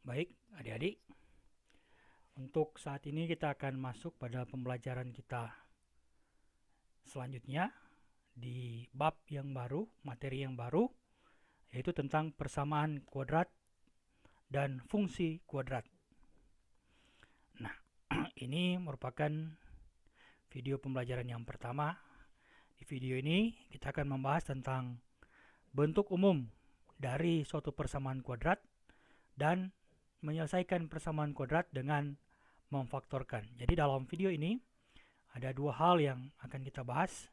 Baik, adik-adik, untuk saat ini kita akan masuk pada pembelajaran kita selanjutnya di bab yang baru, materi yang baru, yaitu tentang persamaan kuadrat dan fungsi kuadrat. Nah, ini merupakan video pembelajaran yang pertama. Di video ini kita akan membahas tentang bentuk umum dari suatu persamaan kuadrat dan menyelesaikan persamaan kuadrat dengan memfaktorkan. Jadi dalam video ini ada dua hal yang akan kita bahas.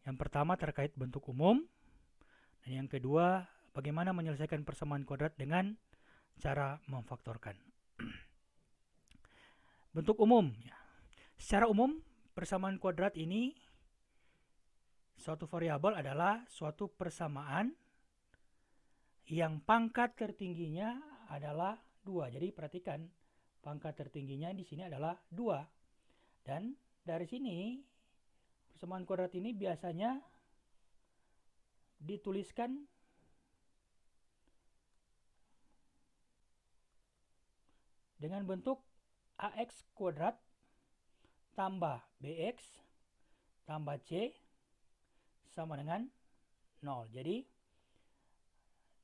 Yang pertama terkait bentuk umum, dan yang kedua bagaimana menyelesaikan persamaan kuadrat dengan cara memfaktorkan. Bentuk umum. Secara umum, persamaan kuadrat ini suatu variabel adalah suatu persamaan yang pangkat tertingginya adalah 2. Jadi perhatikan, pangkat tertingginya di sini adalah 2. Dan dari sini persamaan kuadrat ini biasanya dituliskan dengan bentuk ax kuadrat tambah bx tambah c sama dengan 0.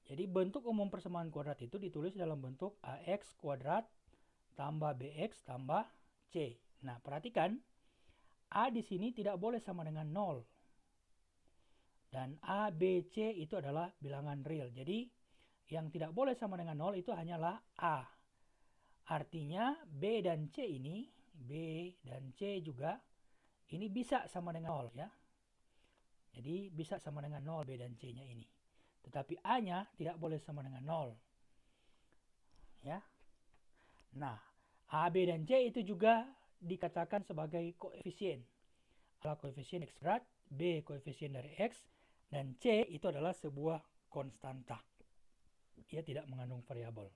Jadi bentuk umum persamaan kuadrat itu ditulis dalam bentuk ax kuadrat tambah bx tambah c. Nah, perhatikan, a di sini tidak boleh sama dengan 0. Dan a, b, c itu adalah bilangan real. Jadi yang tidak boleh sama dengan 0 itu hanyalah a. Artinya b dan c ini, b dan c juga ini bisa sama dengan 0 ya. Jadi bisa sama dengan 0 b dan c-nya ini. Tetapi a-nya tidak boleh sama dengan 0. Ya. Nah, a, b dan c itu juga dikatakan sebagai koefisien. A koefisien x kuadrat, b koefisien dari x, dan c itu adalah sebuah konstanta. Dia tidak mengandung variabel.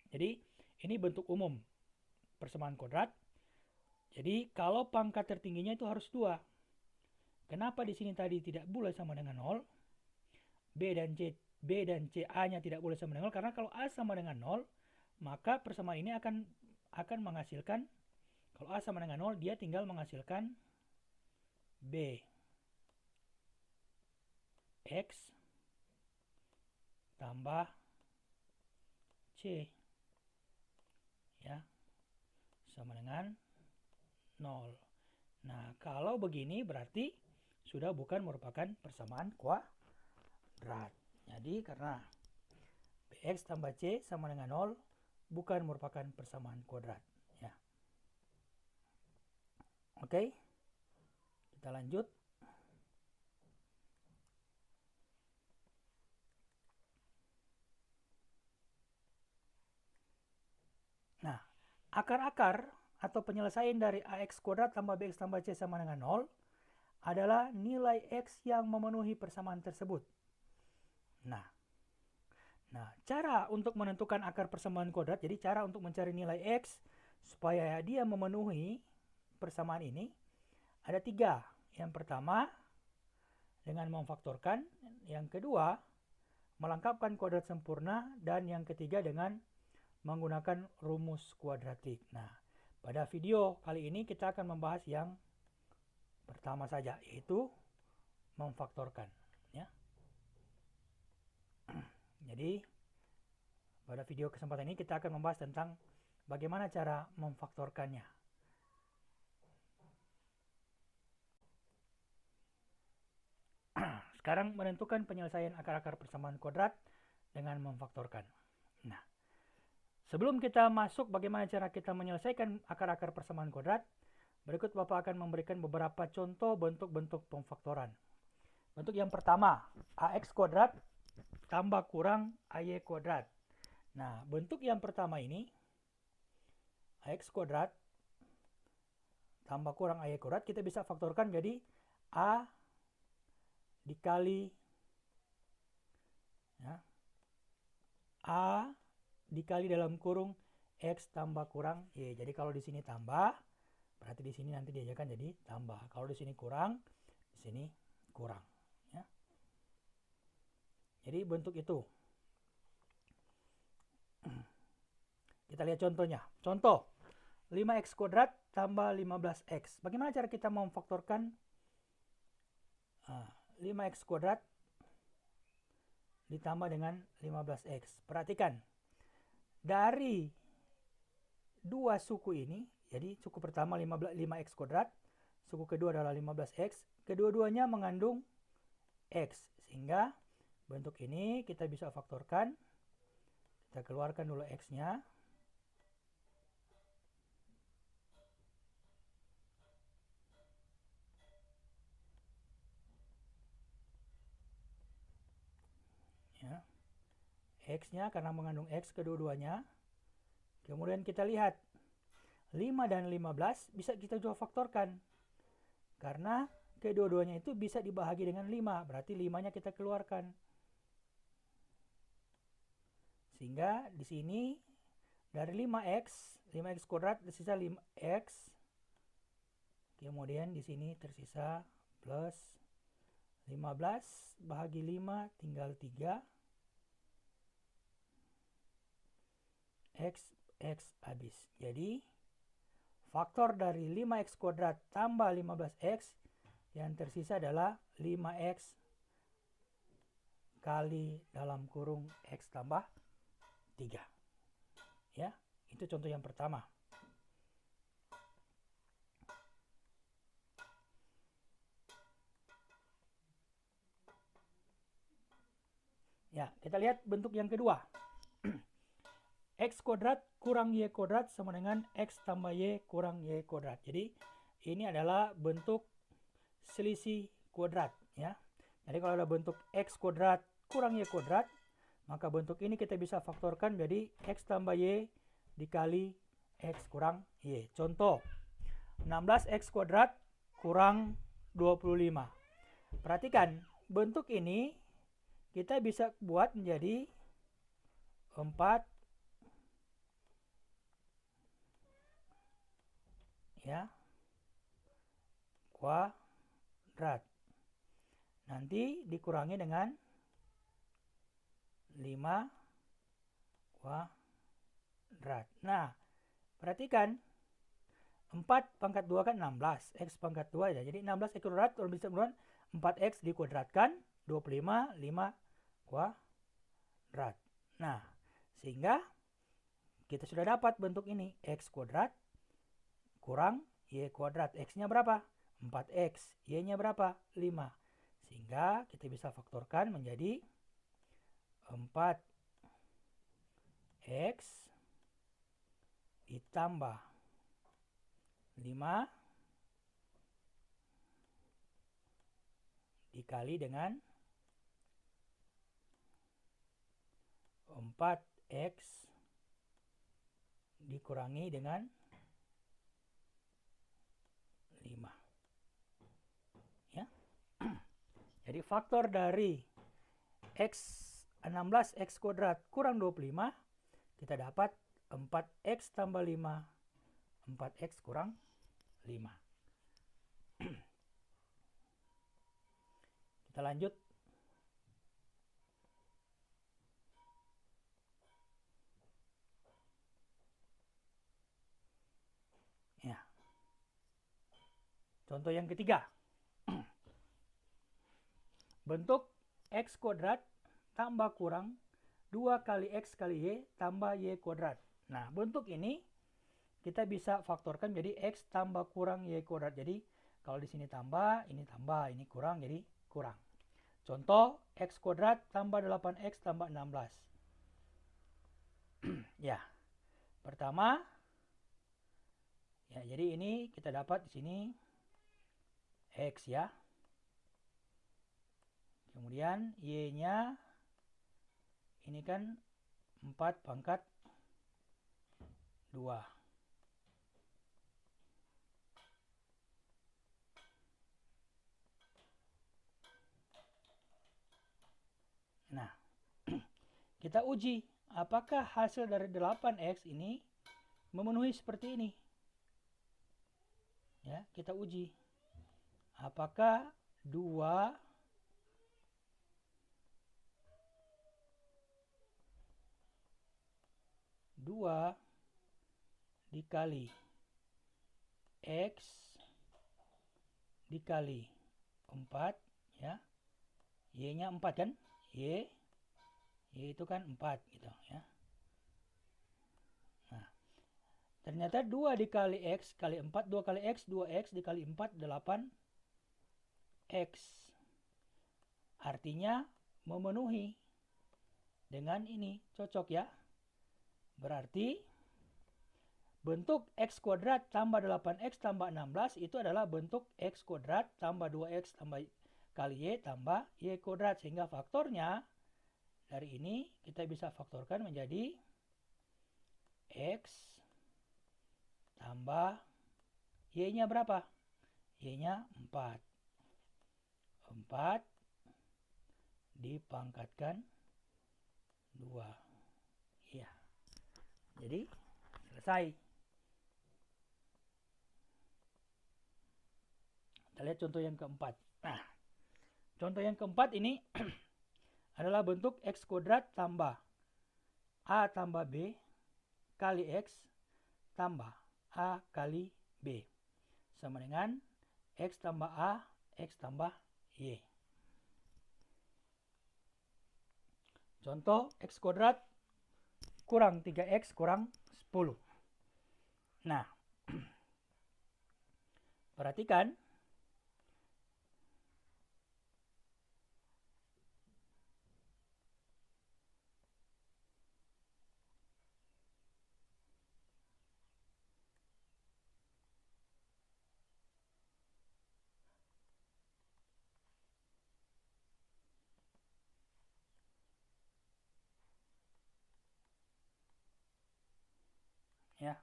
Jadi ini bentuk umum persamaan kuadrat. Jadi kalau pangkat tertingginya itu harus 2. Kenapa di sini tadi tidak boleh sama dengan 0? B dan C A-nya tidak boleh sama dengan 0 karena kalau A sama dengan 0, maka persamaan ini akan menghasilkan, kalau A sama dengan 0, dia tinggal menghasilkan B X tambah C ya, sama dengan 0. Nah, kalau begini berarti sudah bukan merupakan persamaan kuadrat. Jadi karena bx tambah c sama dengan 0 bukan merupakan persamaan kuadrat ya. Oke. Kita lanjut. Nah, akar-akar atau penyelesaian dari ax kuadrat tambah bx tambah c sama dengan 0 adalah nilai x yang memenuhi persamaan tersebut. Nah, cara untuk menentukan akar persamaan kuadrat, jadi cara untuk mencari nilai x supaya dia memenuhi persamaan ini ada 3. Yang pertama, dengan memfaktorkan. Yang kedua, melengkapkan kuadrat sempurna. Dan yang ketiga, dengan menggunakan rumus kuadratik. Nah, pada video kali ini kita akan membahas yang pertama saja, yaitu memfaktorkan ya. Jadi pada video kesempatan ini kita akan membahas tentang bagaimana cara memfaktorkannya. Sekarang menentukan penyelesaian akar-akar persamaan kuadrat dengan memfaktorkan. Nah, sebelum kita masuk bagaimana cara kita menyelesaikan akar-akar persamaan kuadrat, berikut Bapak akan memberikan beberapa contoh bentuk-bentuk pemfaktoran. Bentuk yang pertama, ax kuadrat tambah kurang ay kuadrat. Nah, bentuk yang pertama ini, ax kuadrat tambah kurang ay kuadrat, kita bisa faktorkan jadi a dikali ya, a dikali dalam kurung x tambah kurang y. Jadi kalau di sini tambah, berarti di sini nanti diajarkan jadi tambah. Kalau di sini kurang, di sini kurang ya. Jadi bentuk itu. Kita lihat contohnya. Contoh, 5x kuadrat tambah 15x. Bagaimana cara kita memfaktorkan 5x kuadrat ditambah dengan 15x? Perhatikan, dari dua suku ini, jadi suku pertama 5x kuadrat, suku kedua adalah 15x, kedua-duanya mengandung x, sehingga bentuk ini kita bisa faktorkan. Kita keluarkan dulu x-nya. Ya. X-nya karena mengandung x kedua-duanya. Kemudian kita lihat 5 dan 15 bisa kita coba faktorkan. Karena kedua-duanya itu bisa dibahagi dengan 5, berarti 5-nya kita keluarkan. Sehingga di sini dari 5x kuadrat tersisa 5x. Kemudian di sini tersisa plus 15 bahagi 5 tinggal 3. X habis. Jadi faktor dari 5x kuadrat tambah 15x yang tersisa adalah 5x kali dalam kurung x tambah 3. Ya, itu contoh yang pertama. Ya, kita lihat bentuk yang kedua. X kuadrat kurang Y kuadrat sama dengan X tambah Y kurang Y kuadrat. Jadi ini adalah bentuk selisih kuadrat, ya. Jadi kalau ada bentuk X kuadrat kurang Y kuadrat, maka bentuk ini kita bisa faktorkan jadi X tambah Y dikali X kurang Y. Contoh, 16X kuadrat kurang 25. Perhatikan, bentuk ini kita bisa buat menjadi 4 ya kuadrat. Nanti dikurangi dengan 5 kuadrat. Nah, perhatikan 4 pangkat 2 kan 16, X pangkat 2 ya. Jadi 16X kuadrat kalau bisa kemudian 4X dikuadratkan 25 5 kuadrat. Nah, sehingga kita sudah dapat bentuk ini X kuadrat kurang Y kuadrat. X-nya berapa? 4X. Y-nya berapa? 5. Sehingga kita bisa faktorkan menjadi 4X ditambah 5 dikali dengan 4X dikurangi dengan 5. Ya. Jadi faktor dari X 16X kuadrat kurang 25, kita dapat 4X tambah 5, 4X kurang 5. Kita lanjut. Ya. Contoh yang ketiga. Bentuk X kuadrat tambah kurang 2 kali X kali Y tambah Y kuadrat. Nah, bentuk ini kita bisa faktorkan jadi X tambah kurang Y kuadrat. Jadi, kalau di sini tambah, ini kurang, jadi kurang. Contoh, X kuadrat tambah 8X tambah 16. Ya, pertama, ya jadi ini kita dapat di sini X ya. Kemudian Y-nya ini kan 4 pangkat 2. Nah, kita uji apakah hasil dari 8X ini memenuhi seperti ini. Ya, kita uji. Apakah 2 2 dikali X dikali 4 ya. Y-nya 4 kan? Y itu kan 4 gitu ya. Nah, ternyata 2 dikali X kali 4, 2 kali X, 2X dikali 4, 8X. Artinya memenuhi dengan ini, cocok ya. Berarti bentuk X kuadrat tambah 8X tambah 16 itu adalah bentuk X kuadrat tambah 2X tambah kali Y tambah Y kuadrat. Sehingga faktornya dari ini kita bisa faktorkan menjadi X tambah Y-nya berapa? Y-nya 4. 4 dipangkatkan 2. Iya. Jadi selesai. Kita lihat contoh yang keempat. Nah, contoh yang keempat ini adalah bentuk X kuadrat tambah A tambah B kali X tambah A kali B. Sama dengan X tambah A, X tambah Y. Contoh X kuadrat kurang 3X kurang 10. Nah, perhatikan. Ya.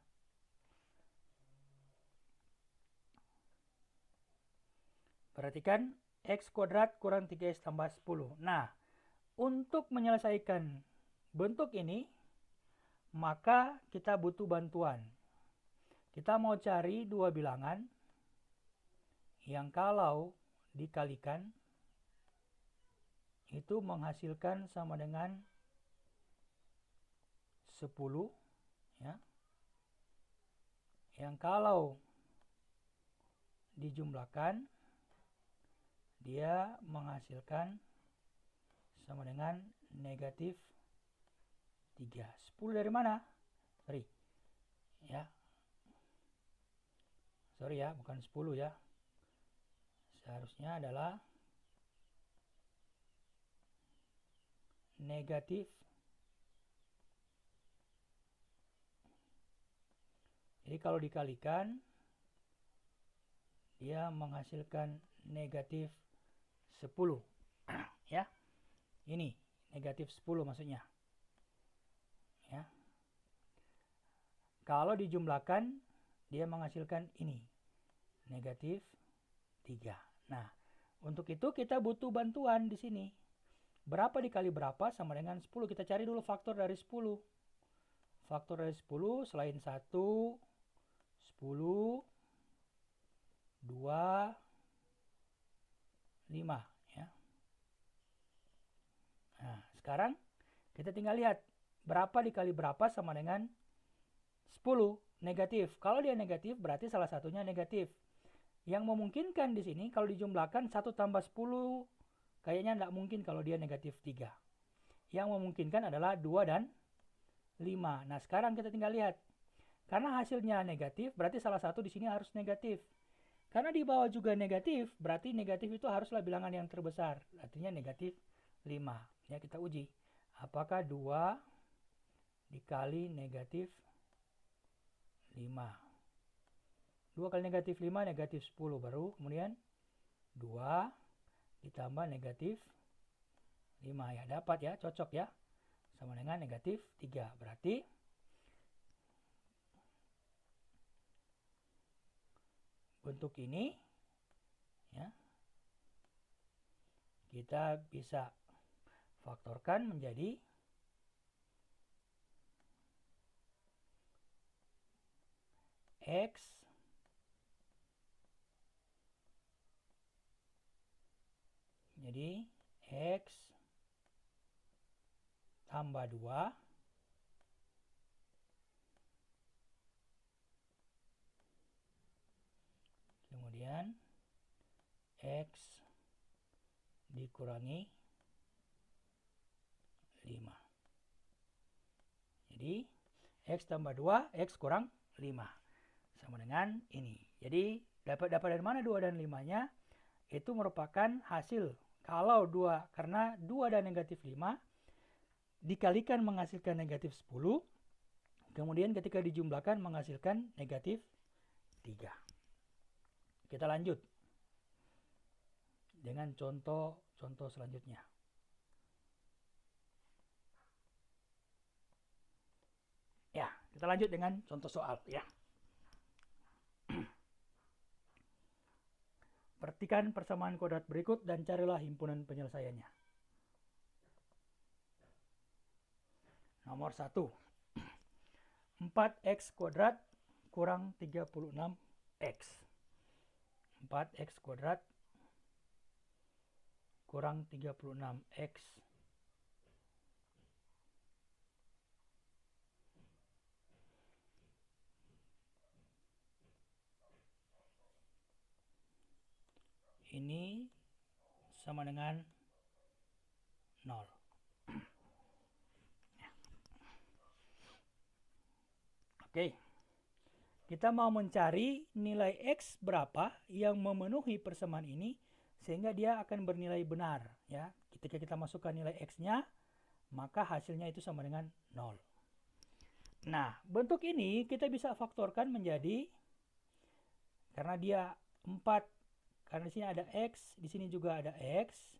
Perhatikan X kuadrat kurang 3X tambah 10. Nah, untuk menyelesaikan bentuk ini, maka kita butuh bantuan. Kita mau cari dua bilangan yang kalau dikalikan itu menghasilkan sama dengan 10 ya. Yang kalau dijumlahkan dia menghasilkan sama dengan negatif 3. 10 dari mana? Sorry ya, bukan 10 ya. Seharusnya adalah negatif. Jadi kalau dikalikan dia menghasilkan negatif 10 ya. Ini negatif 10 maksudnya ya. Kalau dijumlahkan dia menghasilkan ini negatif 3. Nah, untuk itu kita butuh bantuan di sini. Berapa dikali berapa sama dengan 10. Kita cari dulu faktor dari 10. Faktor dari 10 selain 1, 10, 2, 5 ya. Nah, sekarang kita tinggal lihat berapa dikali berapa sama dengan 10 negatif. Kalau dia negatif berarti salah satunya negatif. Yang memungkinkan di sini kalau dijumlahkan 1 tambah 10 kayaknya tidak mungkin kalau dia negatif 3. Yang memungkinkan adalah 2 dan 5. Nah, sekarang kita tinggal lihat. Karena hasilnya negatif berarti salah satu di sini harus negatif. Karena di bawah juga negatif, berarti negatif itu haruslah bilangan yang terbesar. Artinya negatif 5. Ya, kita uji. Apakah 2 dikali negatif 5? 2 kali negatif 5, negatif 10. Baru kemudian 2 ditambah negatif 5. Ya, dapat ya, cocok ya. Sama dengan negatif 3. Berarti bentuk ini ya kita bisa faktorkan menjadi X jadi X tambah 2 X dikurangi 5. Jadi X tambah 2, X kurang 5. Sama dengan ini. Jadi dapat dari mana 2 dan 5-nya? Itu merupakan hasil. Kalau 2, karena 2 dan negatif 5 dikalikan menghasilkan negatif 10. Kemudian ketika dijumlahkan menghasilkan negatif 3. Kita lanjut dengan contoh selanjutnya. Ya, kita lanjut dengan contoh soal ya. Perhatikan persamaan kuadrat berikut dan carilah himpunan penyelesaiannya. Nomor 1. 4x kuadrat kurang 36x. 4x kuadrat kurang 36x. Ini sama dengan 0. Oke. Kita mau mencari nilai X berapa yang memenuhi persamaan ini sehingga dia akan bernilai benar ya. Ketika kita masukkan nilai X-nya, maka hasilnya itu sama dengan 0. Nah, bentuk ini kita bisa faktorkan menjadi, karena dia 4, karena di sini ada X, di sini juga ada X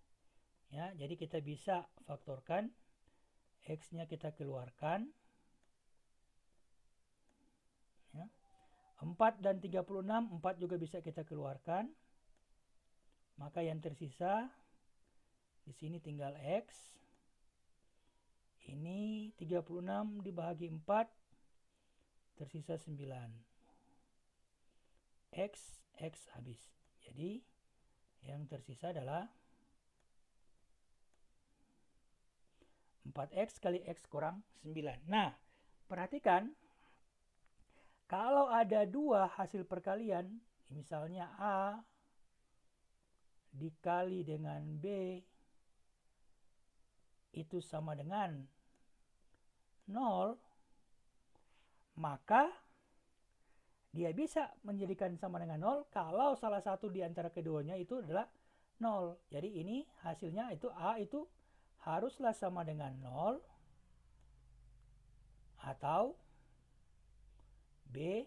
ya, jadi kita bisa faktorkan. X-nya kita keluarkan ya. 4 dan 36, 4 juga bisa kita keluarkan. Maka yang tersisa di sini tinggal X. Ini 36 dibagi 4 tersisa 9. X habis. Jadi yang tersisa adalah 4x kali X kurang 9. Nah, perhatikan. Kalau ada 2 hasil perkalian, misalnya A dikali dengan B, itu sama dengan 0, maka dia bisa menjadikan sama dengan 0 kalau salah satu di antara keduanya itu adalah 0. Jadi ini hasilnya itu A itu haruslah sama dengan 0 atau B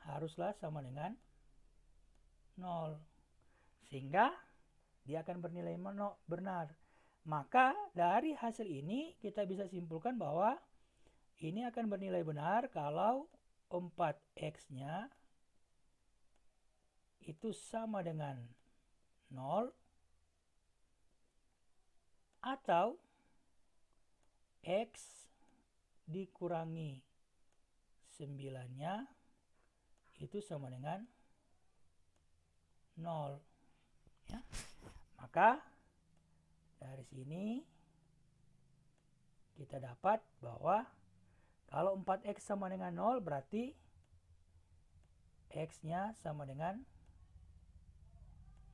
haruslah sama dengan 0. Sehingga dia akan bernilai benar. Maka dari hasil ini kita bisa simpulkan bahwa ini akan bernilai benar kalau 4x-nya itu sama dengan 0 atau X dikurangi 9-nya itu sama dengan 0 ya. Maka dari sini kita dapat bahwa kalau 4x sama dengan 0 berarti X-nya sama dengan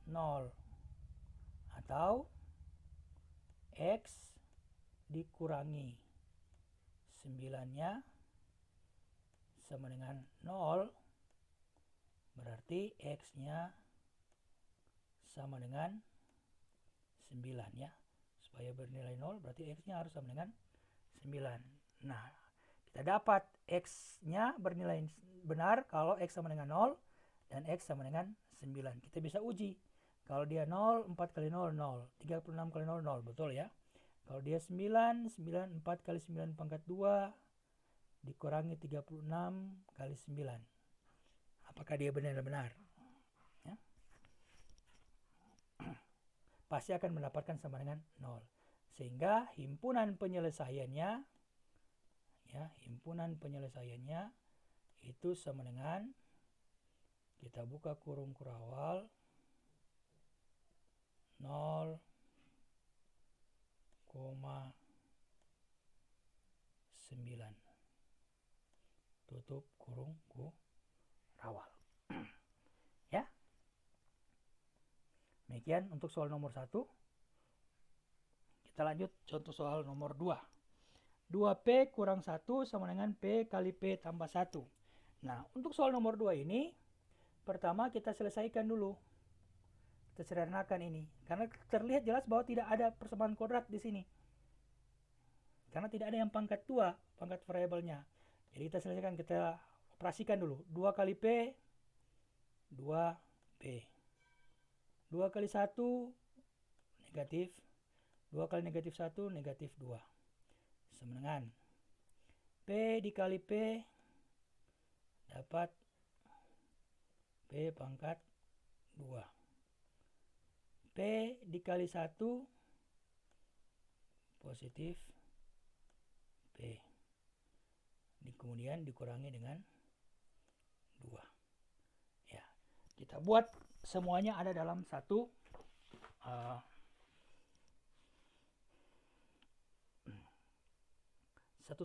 0 atau X dikurangi 9-nya sama dengan 0 berarti X-nya sama dengan 9 ya. Supaya bernilai 0 berarti X-nya harus sama dengan 9. Nah, kita dapat X-nya bernilai benar kalau X sama dengan 0 dan X sama dengan 9. Kita bisa uji. Kalau dia 0, 4 kali 0, 0. 36 kali 0, 0. Betul ya. Kalau dia 9, 4 kali 9 pangkat 2 dikurangi 36 kali 9. Apakah dia benar-benar? Ya. Pasti akan mendapatkan sama dengan 0. Sehingga himpunan penyelesaiannya itu sama dengan, kita buka kurung kurawal, 0,9. Tutup kurung kurawal. Ya. Demikian untuk soal nomor 1. Kita lanjut contoh soal nomor 2. 2P kurang 1 sama dengan P kali P tambah 1. Nah, untuk soal nomor 2 ini, pertama kita selesaikan dulu. Kita sederhanakan ini. Karena terlihat jelas bahwa tidak ada persamaan kuadrat di sini. Karena tidak ada yang pangkat 2, pangkat variabelnya. Jadi kita selesaikan, kita operasikan dulu. 2 kali P, 2P. 2 kali 1, negatif. 2 kali negatif 1, negatif 2. Sama dengan P dikali P dapat P pangkat 2. P dikali 1 positif P. Kemudian dikurangi dengan 2. Ya, kita buat semuanya ada dalam satu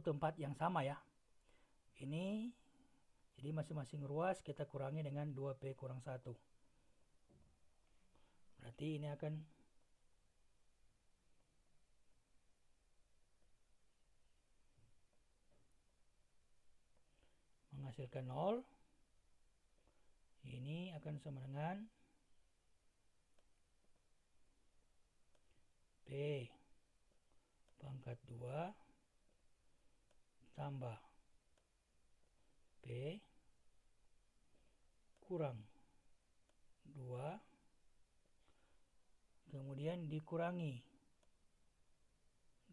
tempat yang sama ya. Ini jadi masing-masing ruas kita kurangi dengan 2P kurang 1. Berarti ini akan menghasilkan 0. Ini akan sama dengan P pangkat 2 tambah P kurang 2 kemudian dikurangi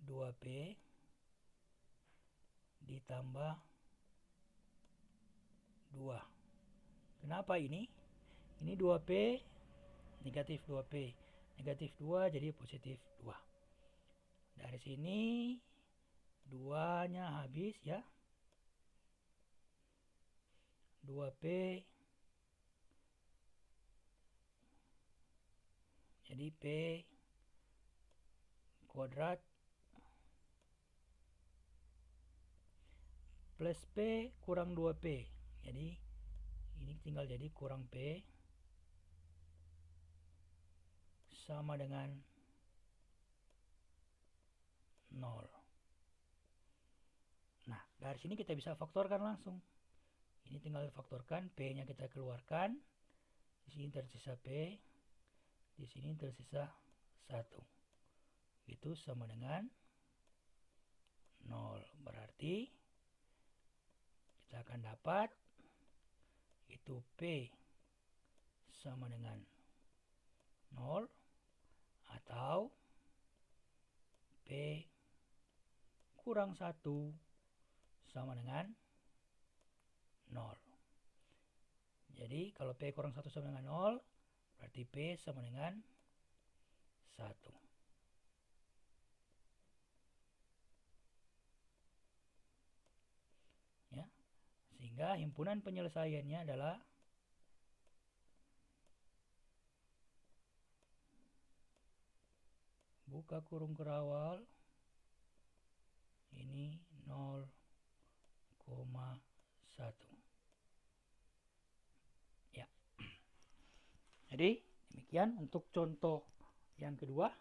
2P ditambah 2. Kenapa ini? Ini 2P negatif 2P. Negatif 2 jadi positif 2. Dari sini 2-nya habis ya. 2P jadi P kuadrat plus P kurang 2P. Jadi ini tinggal jadi kurang P sama dengan 0. Nah, dari sini kita bisa faktorkan langsung. Ini tinggal faktorkan, P-nya kita keluarkan. Di sini tersisa P, di sini tersisa 1. Itu sama dengan 0. Berarti kita akan dapat itu P sama dengan 0 atau P kurang 1 sama dengan 0. Jadi kalau P kurang 1 sama dengan 0, berarti P sama dengan 1. Ya. Sehingga himpunan penyelesaiannya adalah buka kurung kerawal ini 0,1. Ya. Jadi demikian untuk contoh yang kedua.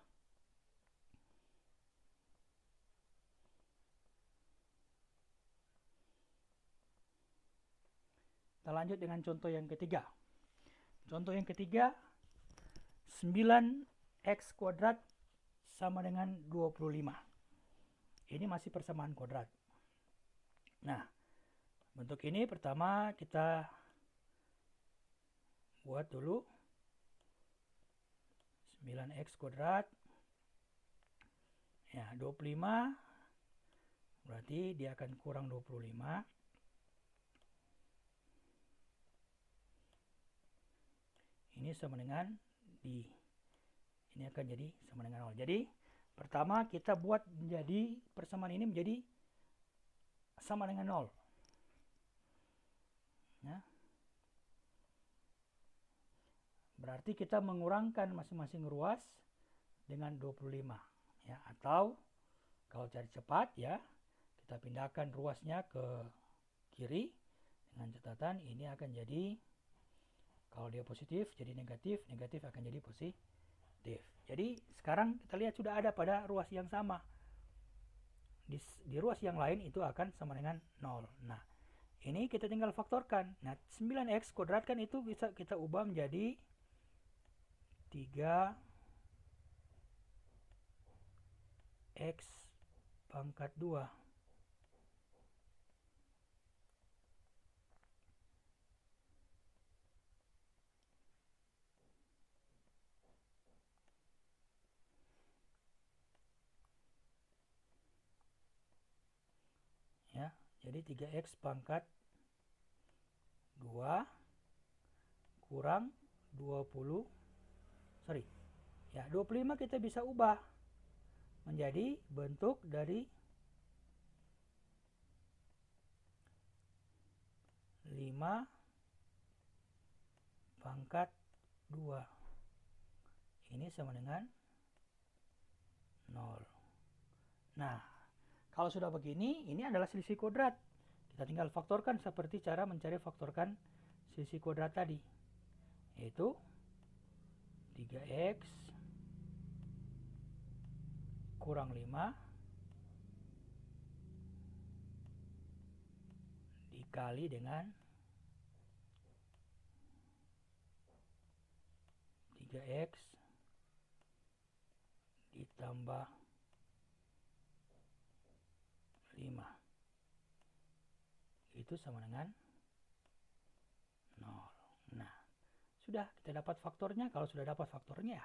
Kita lanjut dengan contoh yang ketiga. Contoh yang ketiga, 9x kuadrat sama dengan 25. Ini masih persamaan kuadrat. Nah, bentuk ini pertama kita buat dulu 9x kuadrat. Ya, 25 berarti dia akan kurang 25. Ini sama dengan D. Ini akan jadi sama dengan 0. Jadi pertama kita buat menjadi persamaan ini menjadi sama dengan 0. Ya. Berarti kita mengurangkan masing-masing ruas dengan 25. Ya, atau kalau cari cepat ya, kita pindahkan ruasnya ke kiri dengan catatan ini akan jadi, kalau dia positif jadi negatif, negatif akan jadi positif. positif. Jadi sekarang kita lihat sudah ada pada ruas yang sama. Di ruas yang lain itu akan sama dengan 0. Nah, ini kita tinggal faktorkan. Nah, 9x kuadrat kan itu bisa kita ubah menjadi 3x pangkat 2. Ya, jadi 3x pangkat 2 kurang 20. Sorry. Ya, 25 kita bisa ubah menjadi bentuk dari 5 pangkat 2. Ini sama dengan 0. Nah, kalau sudah begini, ini adalah selisih kuadrat. Kita tinggal faktorkan seperti cara mencari faktorkan selisih kuadrat tadi. Yaitu 3x kurang 5 dikali dengan 3x ditambah 5. Itu sama dengan 0. Nah, sudah kita dapat faktornya. Kalau sudah dapat faktornya,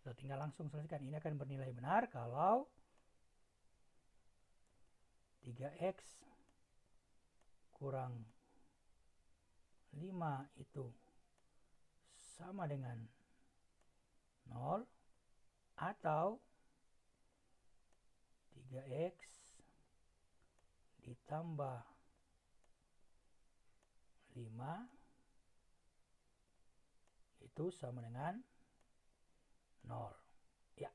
kita tinggal langsung selesaikan. Ini akan bernilai benar kalau 3x kurang 5 itu sama dengan 0 atau 3x ditambah 5 itu sama dengan 0. Ya.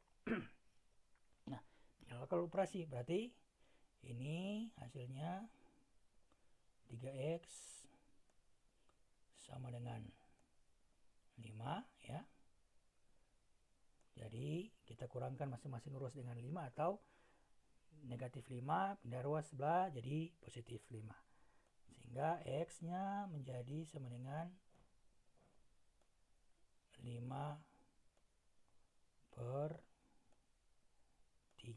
Nah, tinggal kalkulasi. Berarti ini hasilnya 3x sama dengan 5 ya. Jadi kita kurangkan masing-masing ruas dengan 5 atau negatif 5 pindah ruas sebelah jadi positif 5. Sehingga x-nya menjadi sama dengan 5 per 3.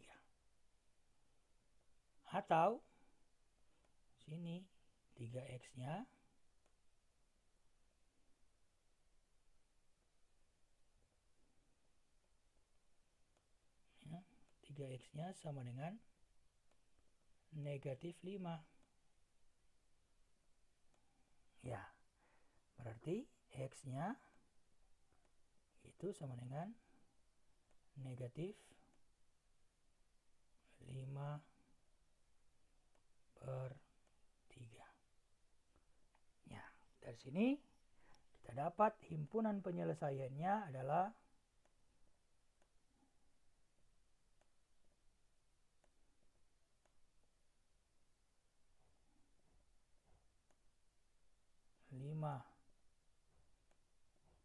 Atau sini 3x-nya ya, 3x-nya sama dengan negatif 5. Ya, berarti x-nya itu sama dengan negatif 5 per 3. Ya, dari sini kita dapat himpunan penyelesaiannya adalah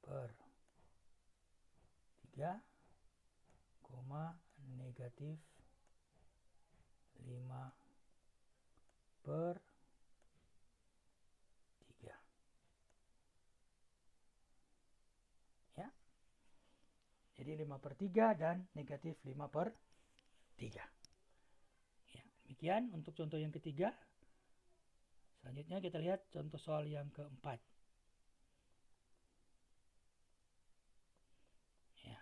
per 3, negatif 5 per 3. Ya. Jadi 5 per 3 dan negatif 5 per 3. Ya, demikian untuk contoh yang ketiga. Selanjutnya kita lihat contoh soal yang keempat. Ya.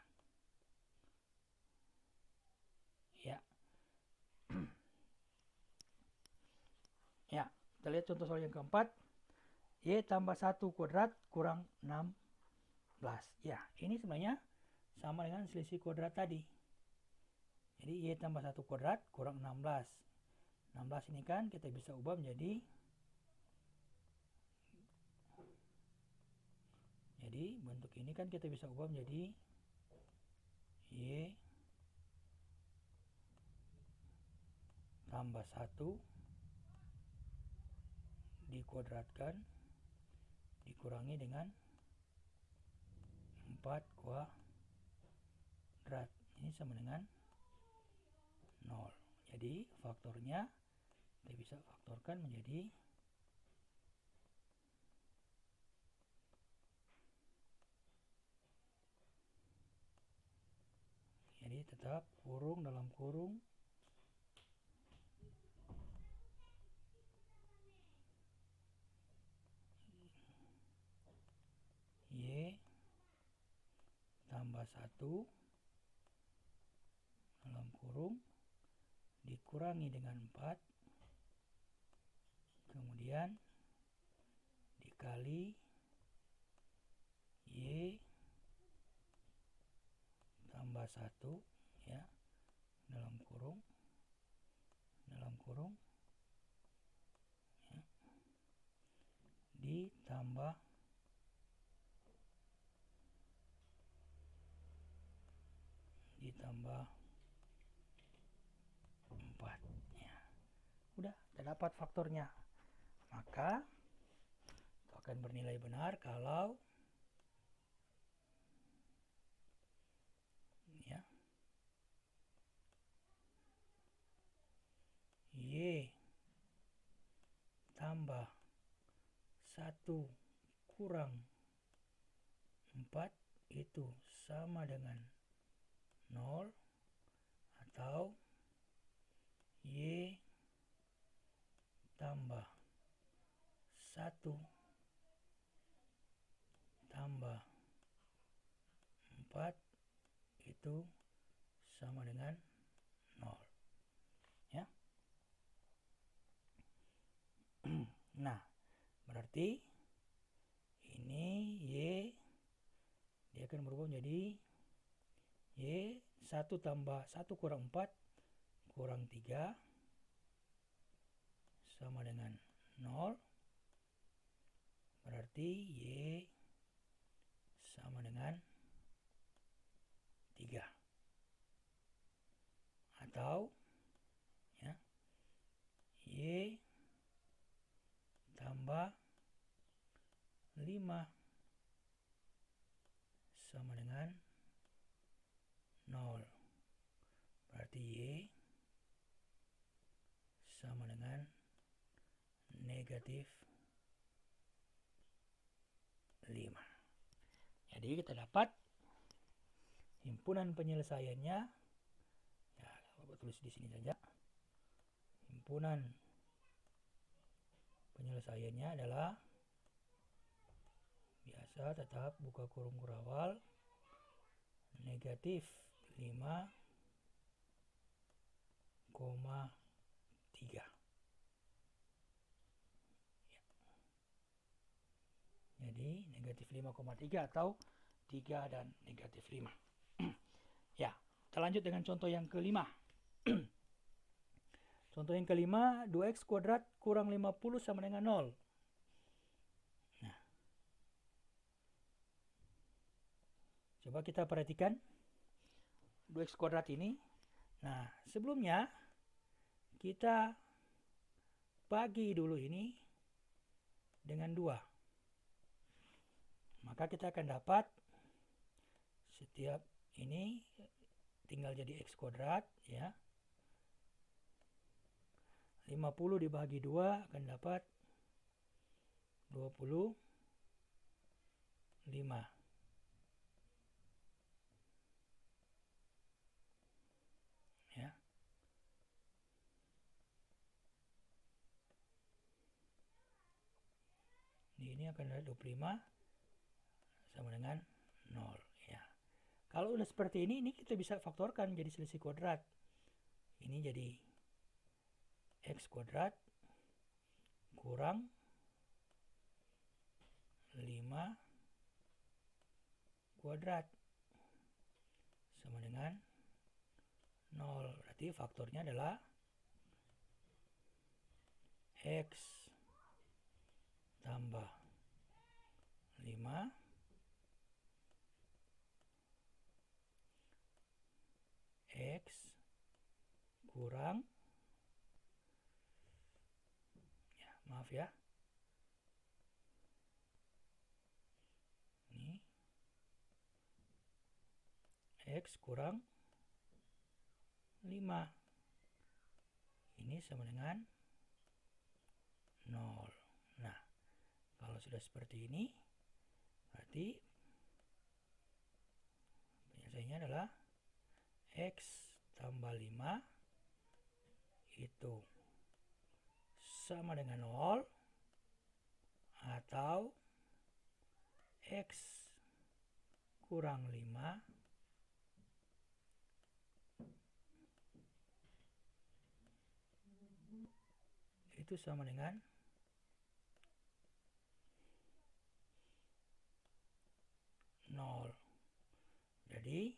Ya. Ya, kita lihat contoh soal yang keempat. Y tambah 1 kuadrat kurang 16. Ya, ini sebenarnya sama dengan selisih kuadrat tadi. Jadi Y tambah 1 kuadrat kurang 16. 16 ini kan kita bisa ubah menjadi, jadi bentuk ini kan kita bisa ubah menjadi Y tambah 1 dikuadratkan dikurangi dengan 4 kuadrat. Ini sama dengan 0. Jadi faktornya kita bisa faktorkan menjadi tetap kurung dalam kurung Y tambah 1 dalam kurung dikurangi dengan 4, kemudian dikali Y tambah 1 ya, dalam kurung ya, ditambah ditambah 4 ya. Udah terdapat faktornya, maka itu akan bernilai benar kalau ya Y tambah 1 kurang 4 itu sama dengan 0, atau Y tambah 1 tambah 4 itu sama dengan 0 ya. Nah, berarti ini Y dia akan berubah menjadi Y 1 tambah 1 kurang 4 kurang 3 sama dengan 0. Berarti Y sama dengan 3. Atau ya, Y tambah 5 sama dengan 0. Berarti Y sama dengan negatif 5. Jadi kita dapat himpunan penyelesaiannya, ya Bapak tulis di sini saja. Himpunan penyelesaiannya adalah biasa tetap buka kurung kurawal negatif 5,3 ya. Jadi negatif 5,3 atau 3 dan negatif 5. Ya, kita lanjut dengan contoh yang kelima. Contoh yang kelima, 2x kuadrat kurang 50 sama dengan 0. Nah, coba kita perhatikan 2x kuadrat ini. Nah, sebelumnya kita bagi dulu ini dengan 2. Maka kita akan dapat setiap ini tinggal jadi x kuadrat ya. 50 dibagi 2 akan dapat 25 ya. Ini akan ada 25 sama dengan 0 ya. Kalau udah seperti ini kita bisa faktorkan jadi selisih kuadrat. Ini jadi x kuadrat kurang 5 kuadrat sama dengan 0. Berarti faktornya adalah x tambah 5 x kurang ya, maaf ya, ini X kurang 5. Ini sama dengan 0. Nah, kalau sudah seperti ini, berarti penyelesaiannya adalah X tambah 5 itu sama dengan 0 atau X kurang 5 itu sama dengan 0. Jadi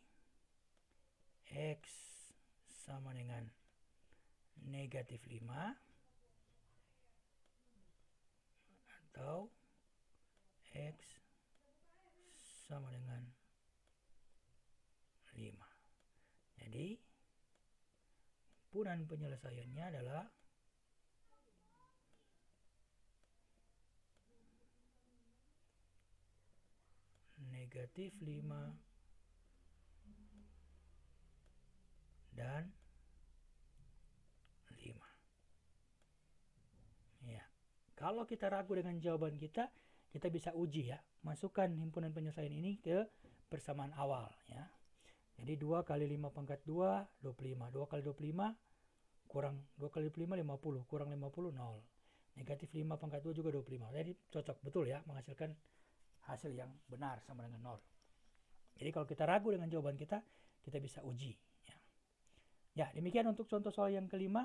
X sama dengan negatif 5 atau X sama dengan 5. Jadi himpunan penyelesaiannya adalah negatif 5 dan 5. Ya. Kalau kita ragu dengan jawaban kita bisa uji ya. Masukkan himpunan penyelesaian ini ke persamaan awal ya. Jadi 2 kali 5 pangkat 2, 25. 2 kali 25 kurang 2 kali 25, 50. Kurang 50, 0. Negatif 5 pangkat 2 juga 25. Jadi cocok betul ya, menghasilkan hasil yang benar sama dengan 0. Jadi kalau kita ragu dengan jawaban kita bisa uji. Ya, demikian untuk contoh soal yang kelima.